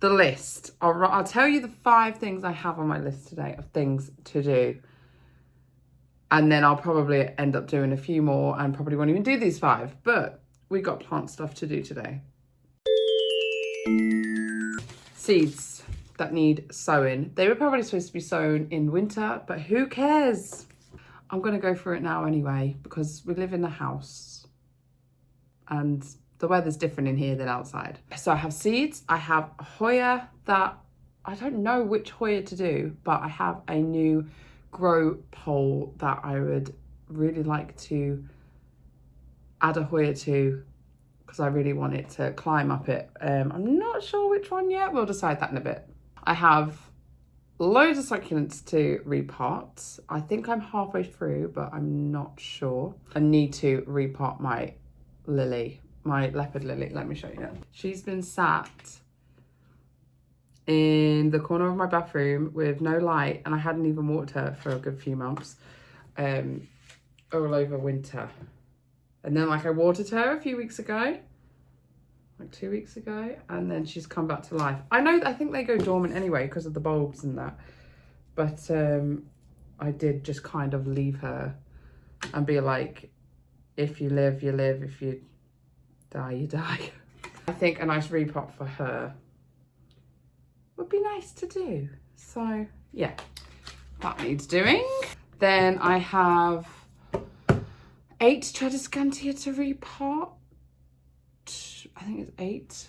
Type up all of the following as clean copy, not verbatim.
the list. I'll tell you the 5 things I have on my list today of things to do. And then I'll probably end up doing a few more and probably won't even do these 5. But we got plant stuff to do today. Seeds that need sowing. They were probably supposed to be sown in winter, but who cares? I'm going to go through it now anyway, because we live in a house and the weather's different in here than outside. So I have seeds. I have Hoya that I don't know which Hoya to do, but I have a new grow pole that I would really like to add a Hoya to, because I really want it to climb up it. I'm not sure which one yet. We'll decide that in a bit. I have loads of succulents to repot. I think I'm halfway through, but I'm not sure. I need to repot my lily, my leopard lily. Let me show you. She's been sat in the corner of my bathroom with no light, and I hadn't even watered her for a good few months, all over winter. And then like I watered her a few weeks ago, like 2 weeks ago, and then she's come back to life. I think they go dormant anyway because of the bulbs and that, but I did just kind of leave her and be like, if you live, you live. If you die, you die. I think a nice repot for her would be nice to do. So yeah, that needs doing. Then I have 8 Tradescantia to repot. I think it's 8.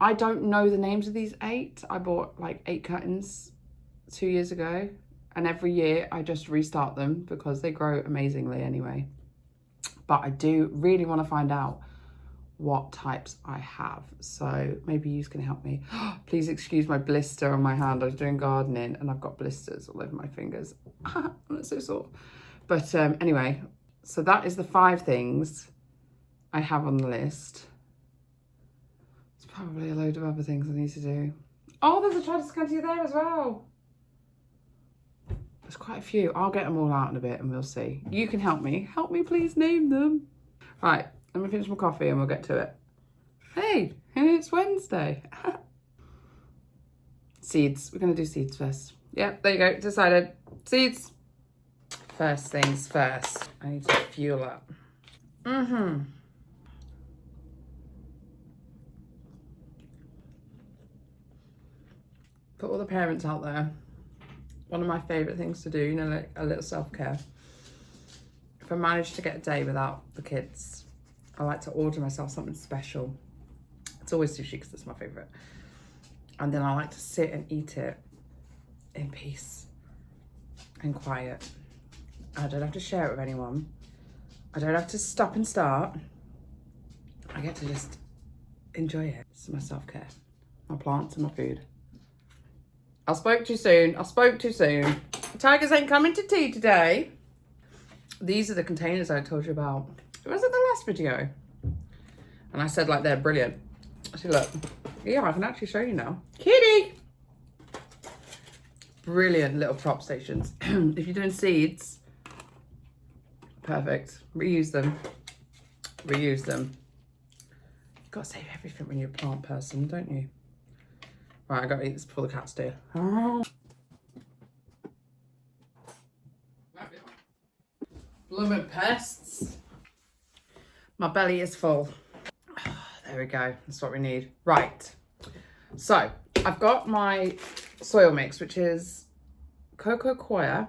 I don't know the names of these 8. I bought like 8 cuttings 2 years ago, and every year I just restart them because they grow amazingly anyway. But I do really want to find out what types I have, so maybe you can help me. Please excuse my blister on my hand. I was doing gardening and I've got blisters all over my fingers. I'm so sore. But anyway, so that is the 5 things I have on the list. There's probably a load of other things I need to do. Oh, there's a Tradescantia there as well. There's quite a few. I'll get them all out in a bit and we'll see. You can help me. Help me please name them. Right, let me finish my coffee and we'll get to it. Hey, it's Wednesday. Seeds. We're going to do seeds first. Yeah, there you go. Decided. Seeds. First things first. I need to fuel up. For all the parents out there, one of my favourite things to do, you know, like a little self-care. If I manage to get a day without the kids, I like to order myself something special. It's always sushi because it's my favourite. And then I like to sit and eat it in peace and quiet. I don't have to share it with anyone. I don't have to stop and start. I get to just enjoy it. This is my self-care. My plants and my food. I spoke too soon. I spoke too soon. Tigers ain't coming to tea today. These are the containers I told you about. Was it the last video? And I said like they're brilliant. See, look. Yeah, I can actually show you now. Kitty! Brilliant little prop stations. If you're doing seeds, perfect. Reuse them. Reuse them. You've got to save everything when you're a plant person, don't you? Right, I got to eat this before the cats do. Oh. Blooming pests. My belly is full. There we go. That's what we need. Right. So I've got my soil mix, which is cocoa coir,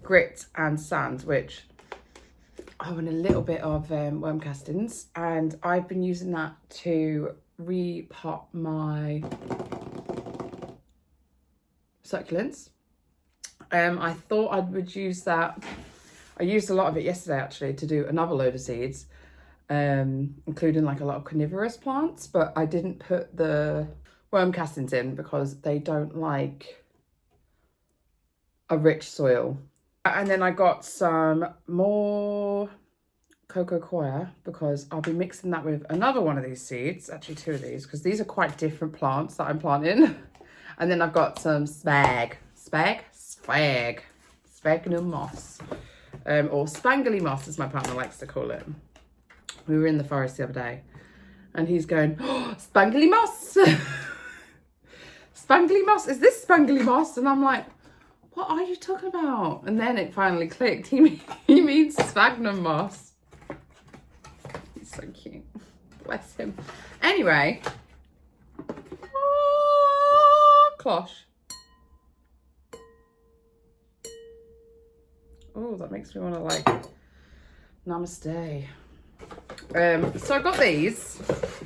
grit and sand, which and a little bit of worm castings. And I've been using that to repot my succulents. I thought I would use that. I used a lot of it yesterday actually to do another load of seeds, including like a lot of carnivorous plants, but I didn't put the worm castings in because they don't like a rich soil. And then I got some more cocoa coir because I'll be mixing that with another one of these seeds, actually 2 of these, because these are quite different plants that I'm planting. And then I've got some sphagnum moss, or spangly moss as my partner likes to call it. We were in the forest the other day and he's going, oh, spangly moss. spangly moss. Is this spangly moss? And I'm like, what are you talking about? And then it finally clicked. He means sphagnum moss. He's so cute. Bless him. Anyway. Cloche. Oh, that makes me want to like namaste. So I got these. Do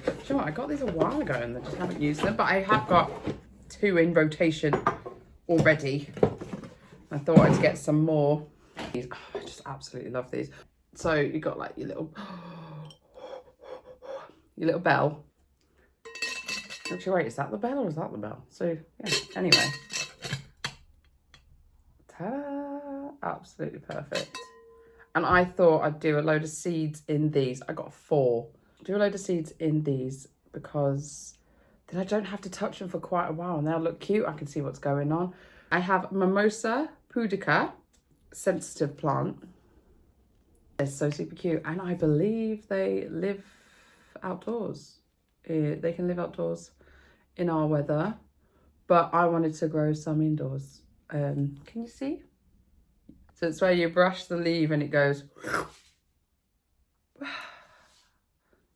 you know what? I got these a while ago and I just haven't used them, but I have got 2 in rotation already. I thought I'd get some more. Oh, I just absolutely love these. So you got like your little bell. Actually, wait, is that the bell or is that the bell? So yeah, anyway. Ta-da! Absolutely perfect. And I thought I'd do a load of seeds in these. I got 4. Do a load of seeds in these because then I don't have to touch them for quite a while and they'll look cute. I can see what's going on. I have Mimosa pudica, sensitive plant. They're so super cute. And I believe they live outdoors. They can live outdoors in our weather. But I wanted to grow some indoors. Can you see? So it's where you brush the leaf and it goes.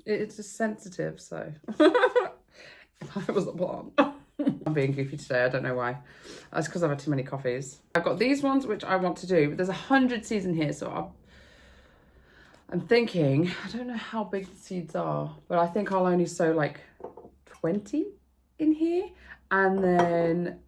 It's just sensitive, so. If I was a plant. I'm being goofy today, I don't know why. That's because I've had too many coffees. I've got these ones which I want to do, but there's 100 seeds in here, so I'm thinking, I don't know how big the seeds are, but I think I'll only sow like 20 in here. And then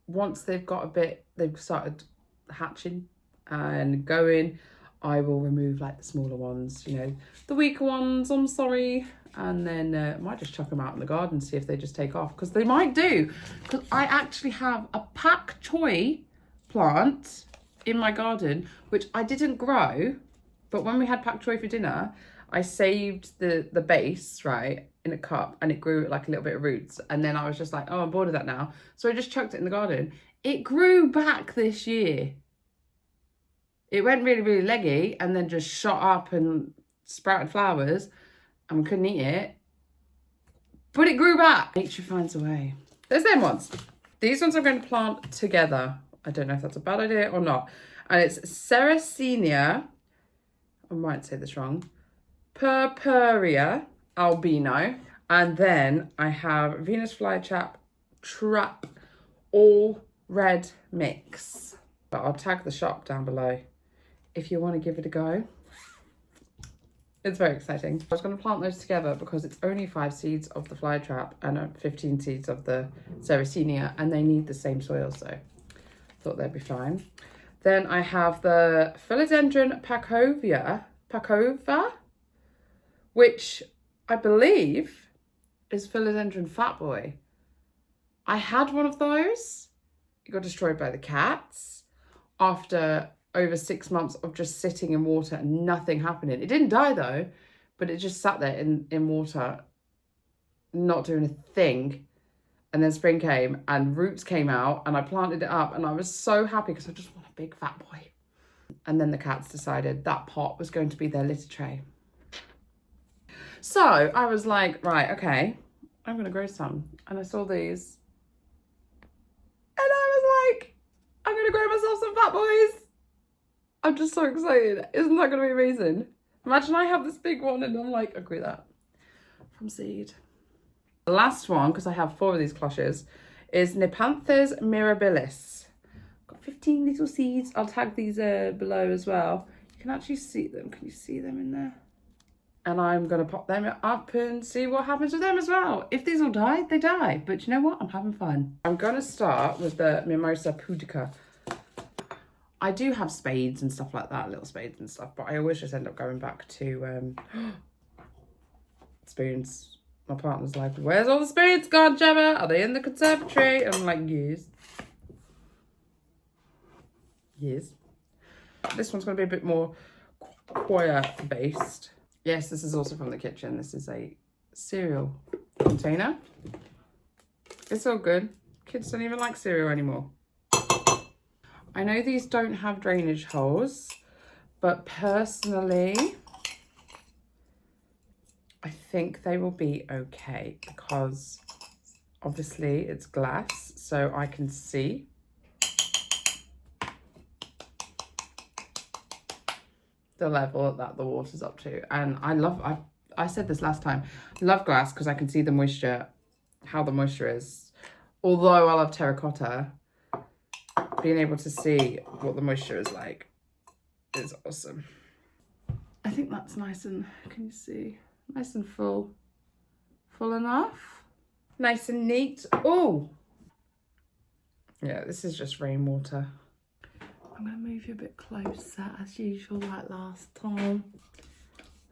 once they've got a bit, they've started hatching and going, I will remove like the smaller ones, you know, the weaker ones, I'm sorry. And then I might just chuck them out in the garden, see if they just take off, because they might do. Because I actually have a pak choi plant in my garden, which I didn't grow, but when we had pak choi for dinner, I saved the base, right, in a cup, and it grew like a little bit of roots. And then I was just like, oh, I'm bored of that now. So I just chucked it in the garden. It grew back this year. It went really, really leggy and then just shot up and sprouted flowers and we couldn't eat it. But it grew back. Nature finds a way. There's them ones. These ones I'm going to plant together. I don't know if that's a bad idea or not. And it's Serracenia, I might say this wrong, Purpurea albino. And then I have Venus flytrap trap all red mix. But I'll tag the shop down below if you want to give it a go. It's very exciting. I was going to plant those together because it's only 5 seeds of the flytrap and 15 seeds of the Serracenia, and they need the same soil, so I thought they'd be fine. Then I have the Philodendron pacova, which I believe is Philodendron fatboy. I had one of those. It got destroyed by the cats after over 6 months of just sitting in water and nothing happening. It didn't die though, but it just sat there in water, not doing a thing. And then spring came and roots came out and I planted it up and I was so happy because I just want a big fat boy. And then the cats decided that pot was going to be their litter tray. So I was like, right, okay, I'm going to grow some. And I saw these. And I was like, I'm going to grow myself some fat boys. I'm just so excited. Isn't that going to be amazing? Imagine I have this big one and I'm like, I grew that from seed. The last one, because I have 4 of these cloches, is Nepanthes mirabilis. Got 15 little seeds. I'll tag these below as well. You can actually see them. Can you see them in there? And I'm going to pop them up and see what happens with them as well. If these all die, they die. But you know what? I'm having fun. I'm going to start with the Mimosa pudica. I do have spades and stuff like that, little spades and stuff, but I always just end up going back to spoons. My partner's like, where's all the spades gone, Gemma? Are they in the conservatory? And I'm like, yes. Yes. This one's going to be a bit more coir based. Yes, this is also from the kitchen. This is a cereal container. It's all good. Kids don't even like cereal anymore. I know these don't have drainage holes, but personally, I think they will be okay because Obviously it's glass, so I can see. The level that the water's up to. And I said this last time, I love glass because I can see the moisture, how the moisture is. Although I love terracotta, being able to see what the moisture is like is awesome. I think that's nice and, can you see? Nice and full. Full enough. Nice and neat. Oh! Yeah, this is just rainwater. I'm going to move you a bit closer as usual like last time.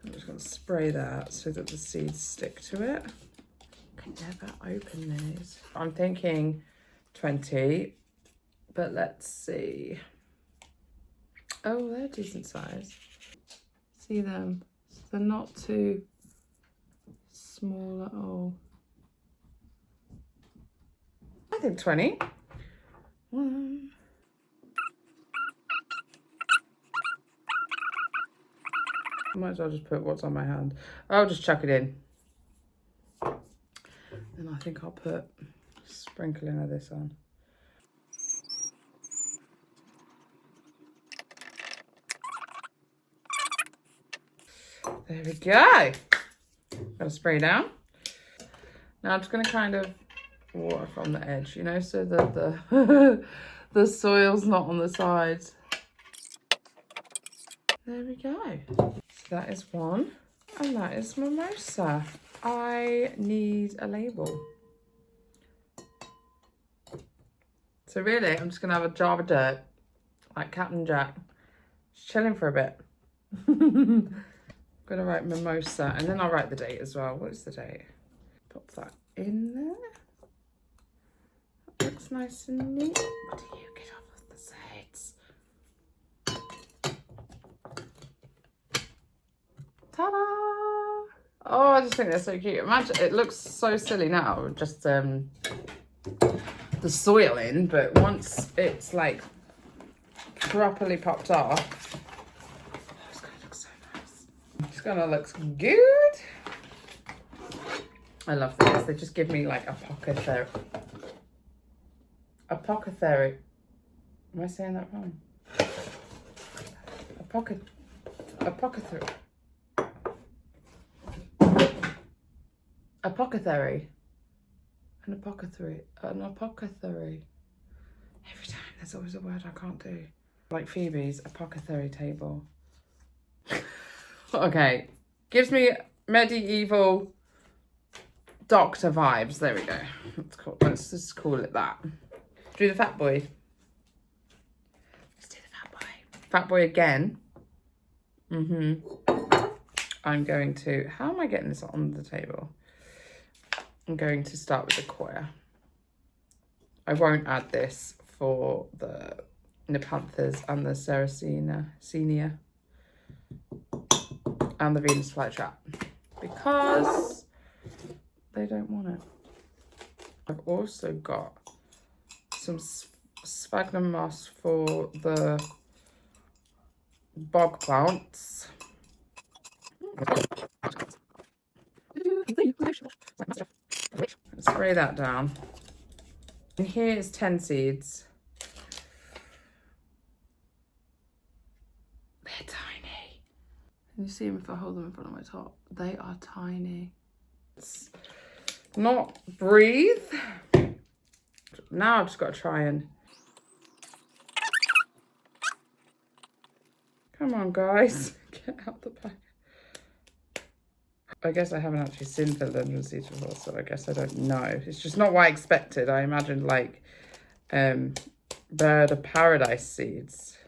I'm just going to spray that so that the seeds stick to it. I can never open these. I'm thinking 20, but let's see. Oh, they're decent size. See them? So they're not too small at all. I think 20. One. I might as well just put what's on my hand. I'll just chuck it in. And I think I'll put a sprinkling of this on. There we go. Gotta spray down. Now I'm just gonna kind of water from the edge, you know, so that the the soil's not on the sides. There we go. So that is one, and that is mimosa. I need a label. So really, I'm just gonna have a jar of dirt, like Captain Jack, just chilling for a bit. I'm gonna write mimosa, and then I'll write the date as well. What is the date? Pop that in there. That looks nice and neat. What do you get off of the sides? Ta-da! Oh, I just think they're so cute. Imagine, it looks so silly now, just the soil in, but once it's like properly popped off, oh, it's gonna look so nice. It's gonna look good. I love this. They just give me like apothecary. Apothecary. Am I saying that wrong? Apothecary. Apothecary. An apothecary. An apothecary. Every time there's always a word I can't do. Like Phoebe's apothecary table. Okay. Gives me medieval doctor vibes. There we go. Let's just call it that. Do the fat boy. Let's do the fat boy. Fat boy again. I'm going to, how am I getting this on the table? I'm going to start with the choir. I won't add this for the Nepanthers and the Sarracenia and the Venus flytrap because they don't want it. I've also got some sphagnum moss for the bog plants. Spray that down. And here is 10 seeds. They're tiny. Can you see them if I hold them in front of my top? They are tiny. It's not breathe. Now I've just got to try and... Come on, guys. Get out the bag. I guess I haven't actually seen philodendron seeds before, so I guess I don't know. It's just not what I expected. I imagined like bird of paradise seeds.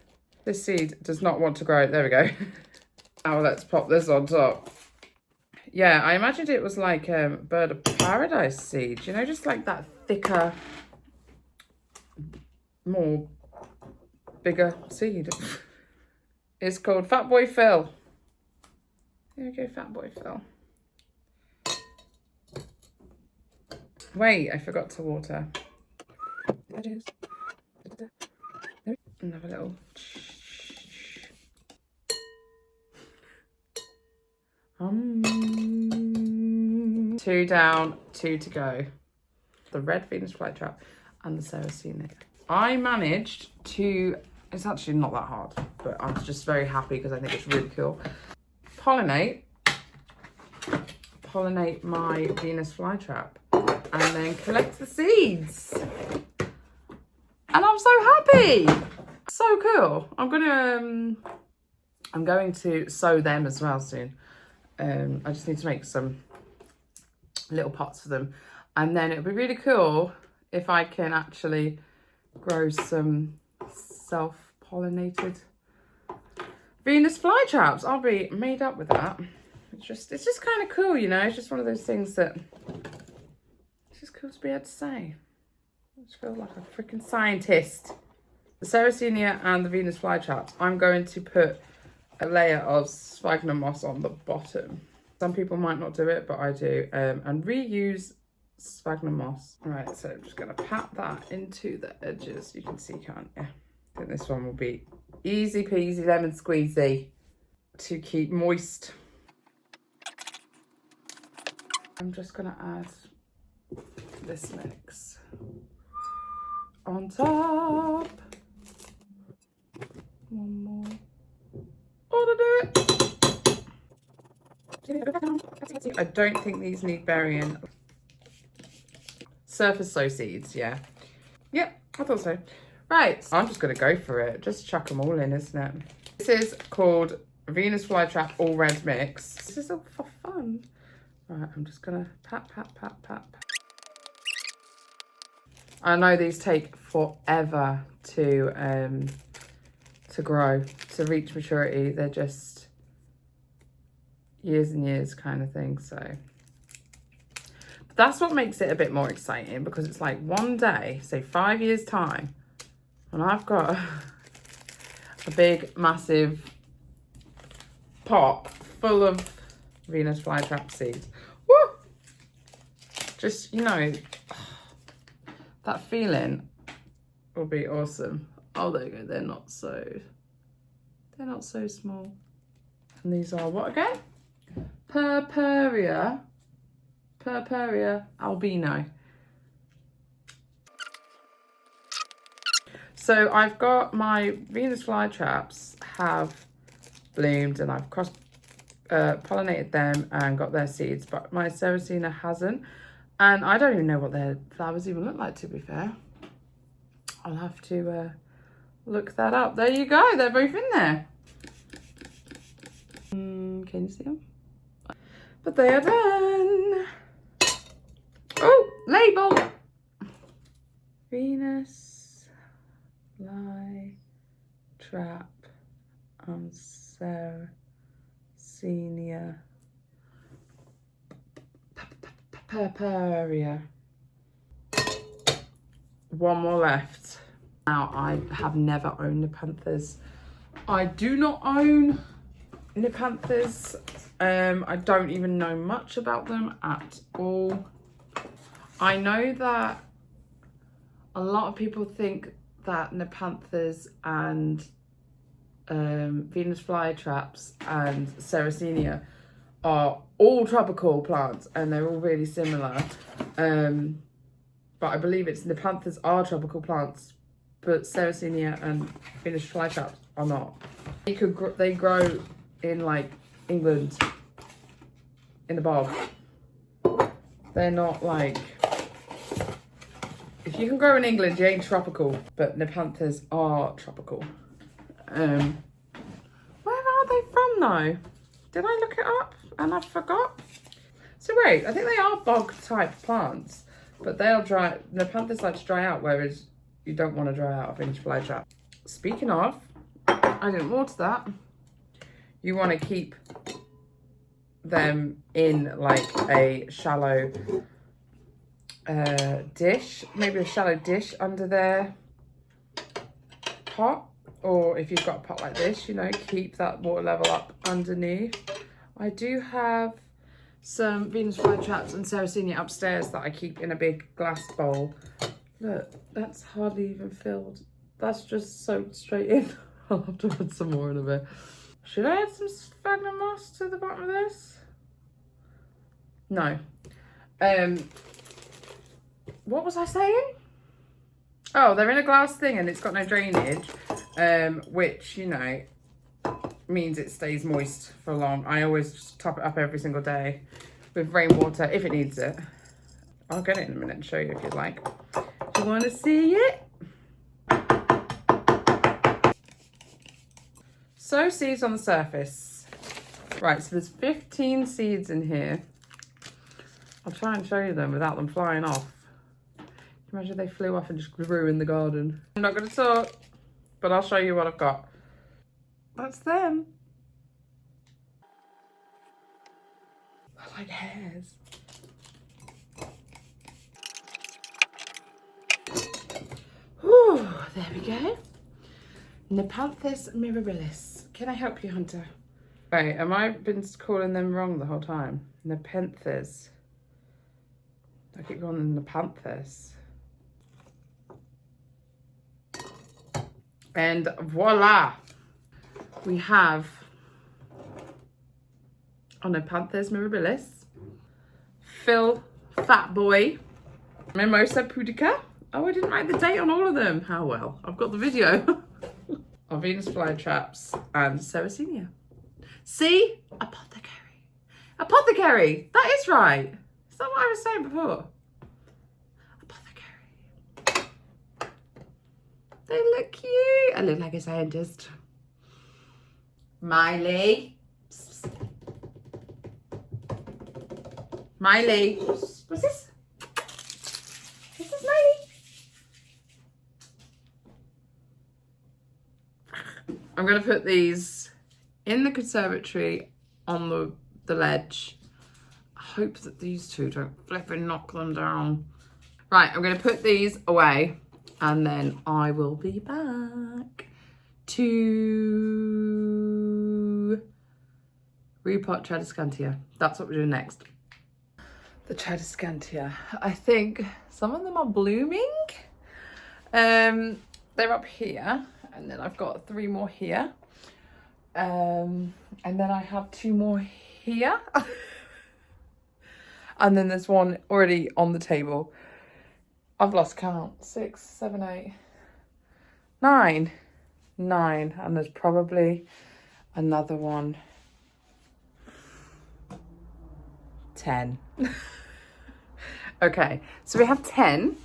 This seed does not want to grow. There we go. Now let's pop this on top. Yeah, I imagined it was like bird of paradise seeds. You know, just like that thicker, more bigger seed. It's called Fat Boy Phil. There we go, Fat Boy Phil. Wait, I forgot to water. There it is. Another little. 2 down, 2 to go. the red Venus flytrap, and the Sarracenia. I managed to, it's actually not that hard, but I'm just very happy because I think it's really cool. Pollinate my Venus flytrap and then collect the seeds. And I'm so happy. So cool. I'm going to sow them as well soon. I just need to make some little pots for them. And then it'd be really cool if I can actually grow some self-pollinated Venus flytraps. I'll be made up with that. It's just kind of cool, you know. It's just one of those things that it's just cool to be able to say. I just feel like a freaking scientist. The Sarracenia and the Venus flytraps, I'm going to put a layer of sphagnum moss on the bottom. Some people might not do it, but I do. And reuse sphagnum moss. All right, so I'm just going to pat that into the edges. You can see, can't you? I think this one will be easy peasy lemon squeezy to keep moist. I'm just going to add this mix on top. One more. Oh, to do it. I don't think these need burying. Surface sow seeds, yeah. Yep, I thought so. Right, I'm just going to go for it. Just chuck them all in, isn't it? This is called Venus flytrap all red mix. This is all for fun. Right, I'm just going to pat, pat, pat, pat. I know these take forever to grow, to reach maturity. They're just years and years kind of thing. So that's what makes it a bit more exciting, because it's like one day, say 5 years time, and I've got a big, massive pot full of Venus flytrap seeds. Woo! Just, you know, that feeling will be awesome. Oh, there you go. They're not so small. And these are what again? Purpurea albino. So I've got my Venus flytraps have bloomed, and I've cross pollinated them and got their seeds, but my Sarracenia hasn't. And I don't even know what their flowers even look like, to be fair. I'll have to look that up. There you go. They're both in there. Can you see them? But they are done. Oh, label. Venus flytrap and Sarracenia purpurea. One more left. Now, I have never owned Nepanthers. I do not own Nepanthers. I don't even know much about them at all. I know that a lot of people think that Nepanthers and Venus flytraps and Sarracenia are all tropical plants, and they're all really similar. But I believe it's Nepanthers are tropical plants, but Sarracenia and Venus flytraps are not. They grow in like England, in the bog. They're not like, if you can grow in England, you ain't tropical, but Nepanthers are tropical. Where are they from though? Did I look it up and I forgot? So wait, I think they are bog type plants, but they'll dry. Nepanthers like to dry out, whereas you don't want to dry out a Venus flytrap. Speaking of, I didn't water that. You want to keep them in like a shallow dish, maybe a shallow dish under their pot, or if you've got a pot like this, you know, keep that water level up underneath. I do have some Venus flytraps and Sarracenia upstairs that I keep in a big glass bowl. Look, that's hardly even filled. That's just soaked straight in. I'll have to add some more in a bit. Should I add some sphagnum moss to the bottom of this? No. what was I saying? Oh, they're in a glass thing and it's got no drainage, which, you know, means it stays moist for long. I always just top it up every single day with rainwater if it needs it. I'll get it in a minute and show you if you'd like. Do you want to see it? Sow seeds on the surface. Right, so there's 15 seeds in here. I'll try and show you them without them flying off. Imagine they flew off and just grew in the garden. I'm not going to talk, but I'll show you what I've got. That's them. They're like hairs. Whew, there we go. Nepanthes mirabilis. Can I help you, Hunter? Right, am I been calling them wrong the whole time? Nepenthes. I keep calling them Nepanthes. And voila! We have Nepanthes mirabilis, Phil Fat Boy, Mimosa pudica. Oh, I didn't write the date on all of them. How well? I've got the video. Our Venus flytraps and Sarracenia. See? Apothecary. Apothecary! That is right. Is that what I was saying before? Apothecary. They look cute. I look like a scientist. Miley. Miley. What's this? This is Miley. I'm going to put these in the conservatory on the ledge. I hope that these two don't flip and knock them down. Right, I'm going to put these away and then I will be back to repot Tradescantia. That's what we're doing next. The Tradescantia. I think some of them are blooming. They're up here. And then I've got 3 more here. And then I have 2 more here. And then there's one already on the table. I've lost count. 6, 7, 8, 9. 9. And there's probably another one. 10. Okay, so we have 10.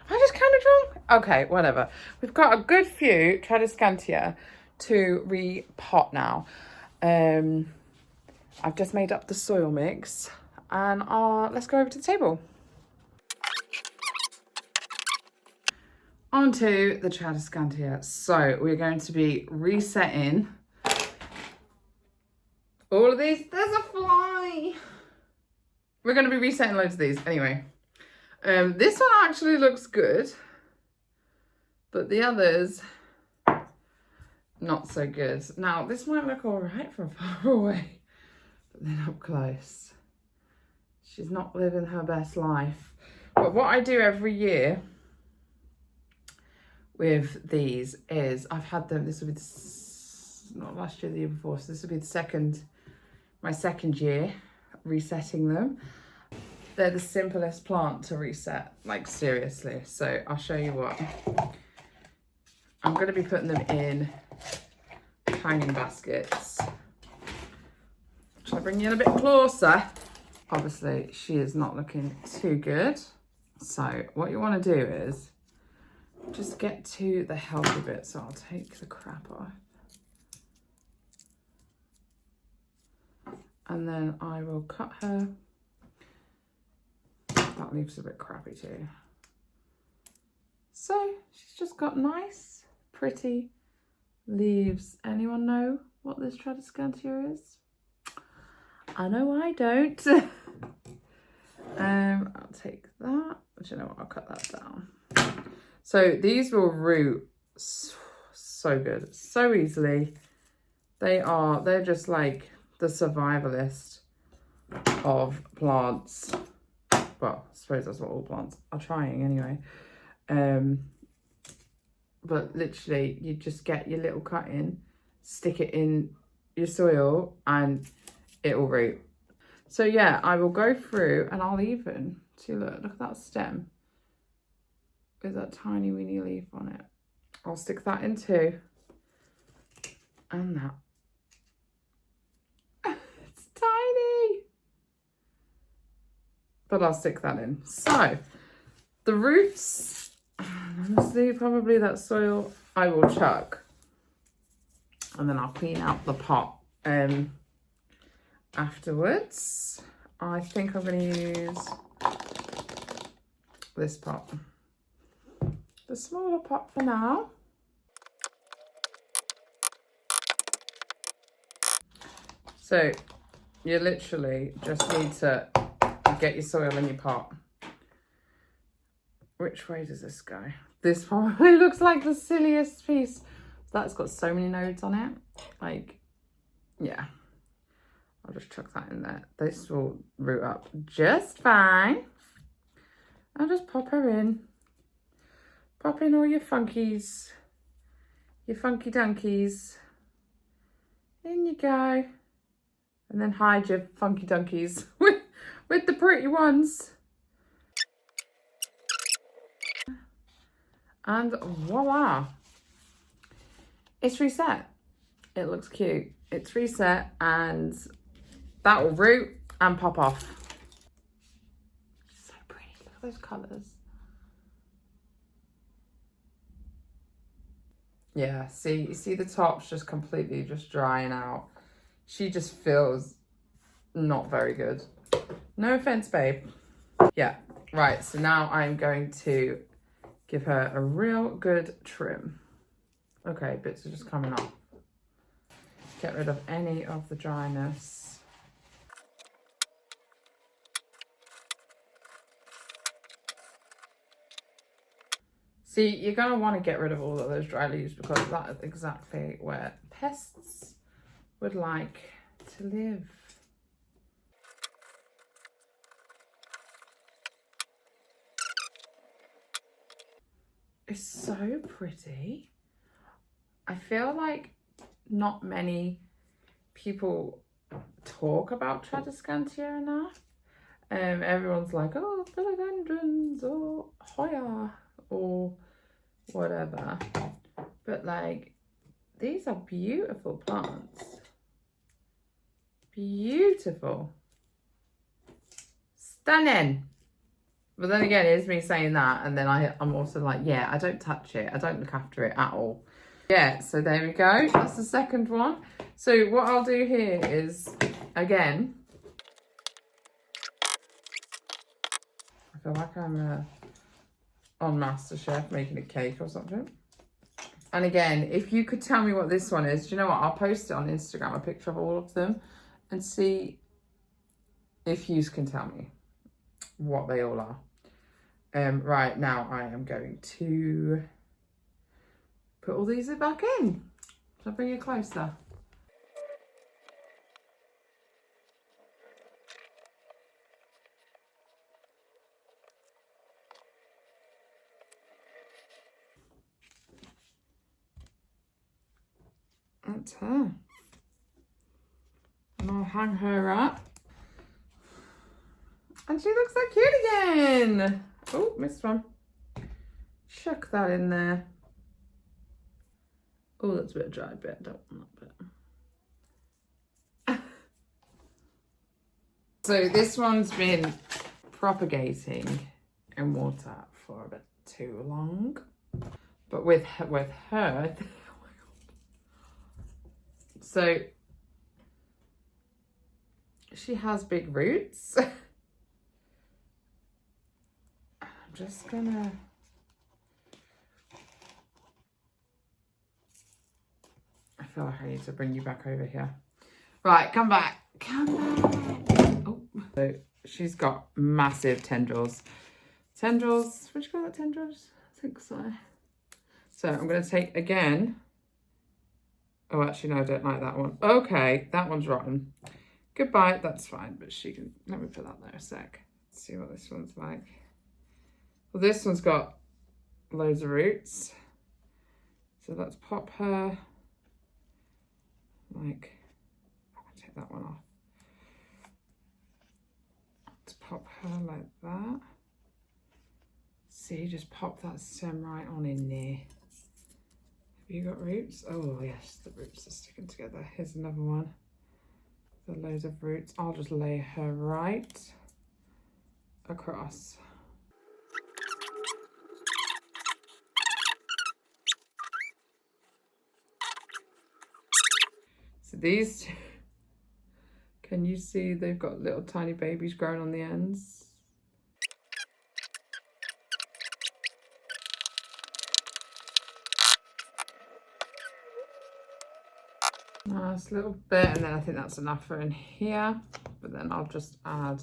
Have I just counted wrong? Okay, whatever. We've got a good few Tradescantia to repot now. I've just made up the soil mix and let's go over to the table. On to the Tradescantia. So we're going to be resetting all of these. There's a fly. We're going to be resetting loads of these anyway. This one actually looks good, but the others, not so good. Now, this might look all right from far away, but then up close, she's not living her best life. But what I do every year with these is, I've had them, this will be, not last year, the year before, so this will be my second year resetting them. They're the simplest plant to reset, like seriously. So I'll show you what. I'm going to be putting them in hanging baskets. Shall I bring you in a bit closer? Obviously, she is not looking too good. So what you want to do is just get to the healthy bit. So I'll take the crap off. And then I will cut her. That leaves a bit crappy too. So she's just got nice, pretty leaves. Anyone know what this Tradescantia is? I know I don't. I'll take that. Do you know what? I'll cut that down. So these will root so good, so easily. They're just like the survivalist of plants. Well, I suppose that's what all plants are trying anyway. But literally, you just get your little cut in, stick it in your soil, and it will root. So yeah, I will go through and I'll even, see, look at that stem with that tiny weeny leaf on it. I'll stick that in too. And that. It's tiny. But I'll stick that in. So, the roots, honestly, probably that soil I will chuck. And then I'll clean out the pot afterwards. I think I'm going to use this pot. The smaller pot for now. So you literally just need to get your soil in your pot. Which way does this go? This probably looks like the silliest piece. That's got so many nodes on it. Like, yeah. I'll just chuck that in there. This will root up just fine. I'll just pop her in. Pop in all your funkies. Your funky dunkies. In you go. And then hide your funky dunkies with the pretty ones. And voila. It's reset. It looks cute. It's reset and that will root and pop off. So pretty. Look at those colours. Yeah, see, you see the top's just completely just drying out. She just feels not very good. No offense, babe. Yeah, right. So now I'm going to give her a real good trim. Okay, bits are just coming off. Get rid of any of the dryness. See, you're going to want to get rid of all of those dry leaves because that is exactly where pests would like to live. It's so pretty. I feel like not many people talk about Tradescantia enough. Everyone's like, oh, philodendrons or Hoya or whatever. But like, these are beautiful plants. Beautiful. Stunning. But then again, it's me saying that, and then I'm also like, yeah, I don't touch it. I don't look after it at all. Yeah, so there we go. That's the second one. So what I'll do here is, again, I feel like I'm on MasterChef making a cake or something. And again, if you could tell me what this one is, do you know what? I'll post it on Instagram, a picture of all of them, and see if you can tell me what they all are. Right, now I am going to put all these back in. Shall I bring you closer? That's her. And I'll hang her up. And she looks so cute again. Oh, missed one. Chuck that in there. Oh, that's a bit of dried bit. Don't want that bit. So this one's been propagating in water for a bit too long. But with her, oh my God. So she has big roots. I'm just gonna I feel like I need to bring you back over here. Right, come back. Come back. Oh, so she's got massive tendrils. Tendrils, what do you call that, tendrils? I think so. So I'm going to take again. Oh, actually, no, I don't like that one. Okay, that one's rotten. Goodbye, that's fine, but she can, let me put that there a sec. Let's see what this one's like. Well, this one's got loads of roots. So let's pop her, like, I'm gonna take that one off. pop her like that. See, just pop that stem right on in there. Have you got roots? Oh yes, the roots are sticking together. Here's another one. There's loads of roots. I'll just lay her right across. So these two, can you see they've got little tiny babies growing on the ends? Nice little bit, and then I think that's enough for in here, but then I'll just add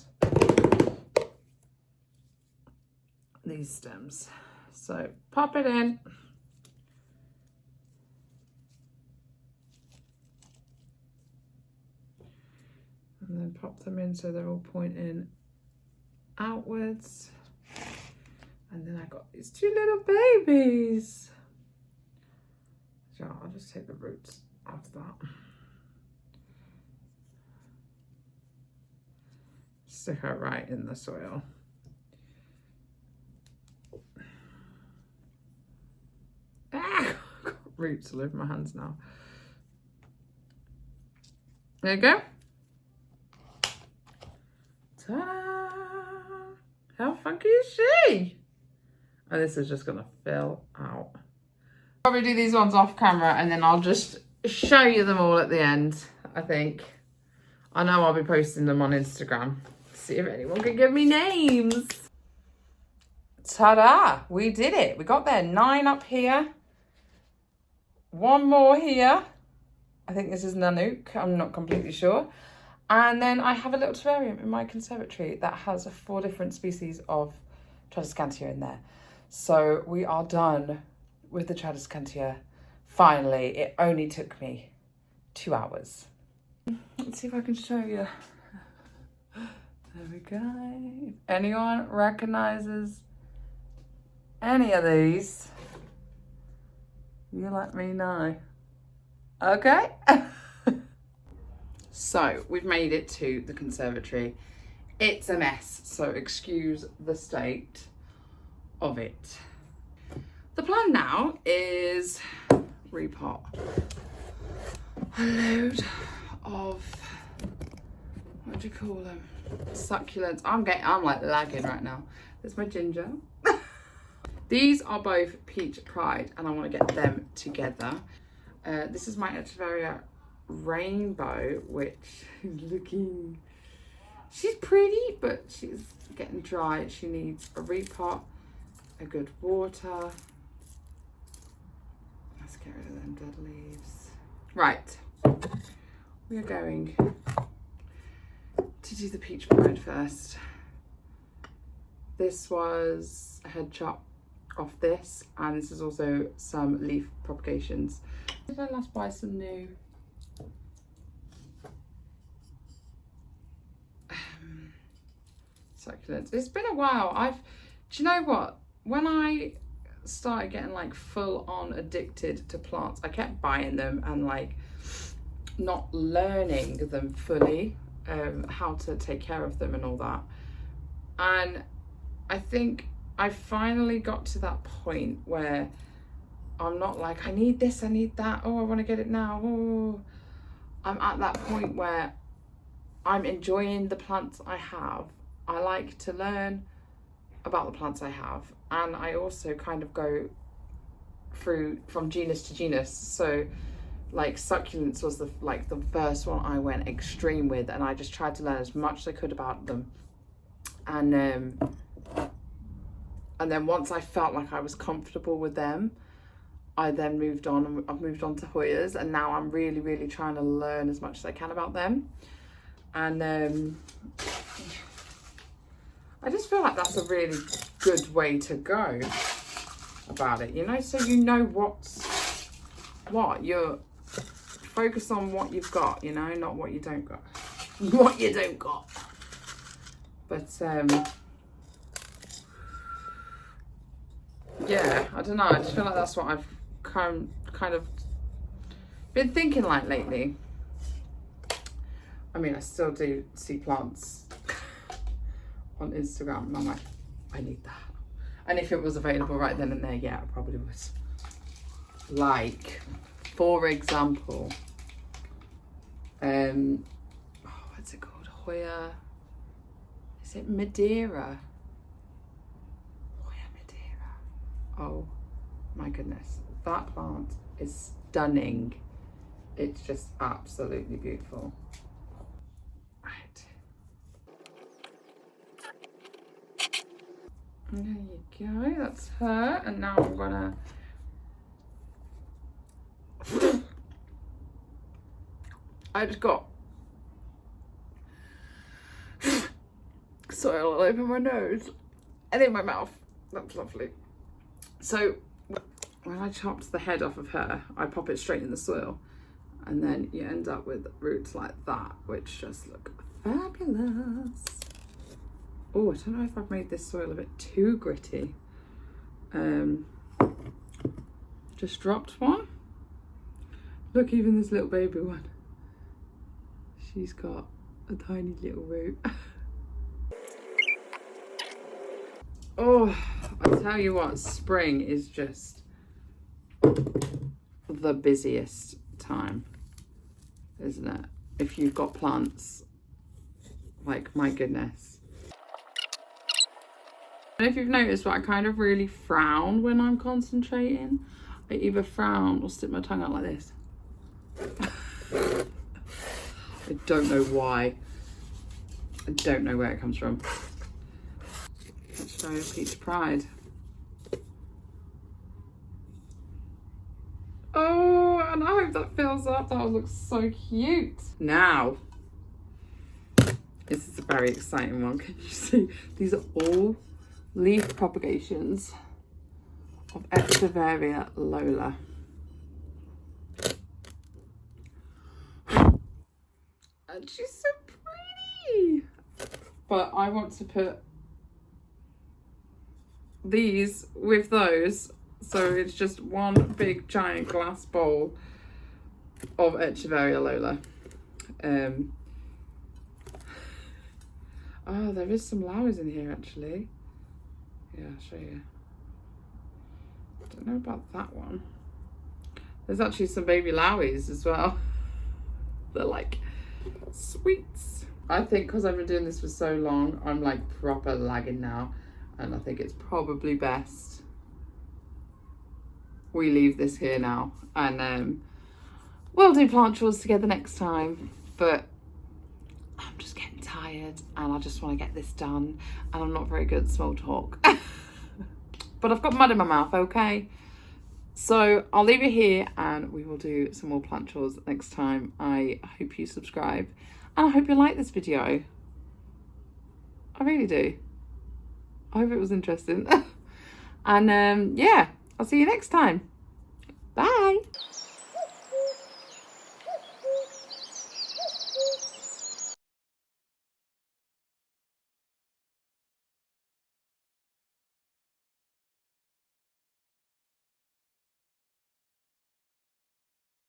these stems. So pop it in. And then pop them in so they're all pointing outwards. And then I got these two little babies. So I'll just take the roots off that. Stick her right in the soil. Ah, I've got roots all over my hands now. There you go. Ta-da! How funky is she? And this is just gonna fill out. Probably do these ones off camera and then I'll just show you them all at the end, I think. I know I'll be posting them on Instagram. See if anyone can give me names. Ta-da! We did it. We got there. 9 up here. 1 more here. I think this is Nanook. I'm not completely sure. And then I have a little terrarium in my conservatory that has 4 different species of Tradescantia in there. So we are done with the Tradescantia. Finally, it only took me 2 hours. Let's see if I can show you. There we go. If anyone recognizes any of these, you let me know. Okay? So we've made it to the conservatory. It's a mess, so excuse the state of it. The plan now is repot a load of, what do you call them? Succulents. I'm like lagging right now. There's my ginger. These are both Peach Pride and I want to get them together. This is my Echeveria Rainbow, which is looking, she's pretty, but she's getting dry. She needs a repot, a good water. Let's get rid of them dead leaves. Right, we are going to do the Peach Pride first. This was a head chop off this, and this is also some leaf propagations. Did I last buy some new succulents? It's been a while. Do you know what? When I started getting like full on addicted to plants, I kept buying them and like not learning them fully, how to take care of them and all that. And I think I finally got to that point where I'm not like, I need this, I need that, oh, I want to get it now. Oh, I'm at that point where I'm enjoying the plants I have. I like to learn about the plants I have, and I also kind of go through from genus to genus. So like succulents was the first one I went extreme with, and I just tried to learn as much as I could about them. And then once I felt like I was comfortable with them, I then moved on, and I've moved on to Hoyas, and now I'm really, really trying to learn as much as I can about them. And I just feel like that's a really good way to go about it, you know, so you know what's what. You're focus on what you've got, you know, not what you don't got. What you don't got. But yeah, I don't know, I just feel like that's what I've kind of been thinking like lately. I mean, I still do see plants on Instagram, and I'm like, I need that. And if it was available right then and there, yeah, I probably would. Like, for example, what's it called? Hoya, is it Madeira? Hoya Madeira. Oh my goodness, that plant is stunning. It's just absolutely beautiful. Right. There you go, that's her. And now I'm gonna I just got soil all over my nose and in my mouth. That's lovely. So when I chopped the head off of her, I pop it straight in the soil, and then you end up with roots like that, which just look fabulous. Oh, I don't know if I've made this soil a bit too gritty. Just dropped one. Look, even this little baby one. She's got a tiny little root. Oh, I tell you what, spring is just the busiest time, isn't it? If you've got plants, like, my goodness. And if you've noticed, I kind of really frown when I'm concentrating. I either frown or stick my tongue out like this. I don't know why. I don't know where it comes from. Let's show you Peach Pride. Oh, and I hope that fills up. That looks so cute. Now, this is a very exciting one. Can you see? These are all leaf propagations of Echeveria Lola. And she's so pretty. But I want to put these with those, so it's just one big giant glass bowl of Echeveria Lola. Oh, there is some flowers in here actually. Yeah, I'll show you. I don't know about that one. There's actually some baby lowies as well. They're like sweets. I think because I've been doing this for so long, I'm like proper lagging now, and I think it's probably best we leave this here now, and we'll do plant chores together next time. But I'm just getting tired and I just want to get this done, and I'm not very good at small talk. But I've got mud in my mouth, okay? So I'll leave it here and we will do some more plant chores next time. I hope you subscribe and I hope you like this video. I really do. I hope it was interesting. And yeah, I'll see you next time. Bye.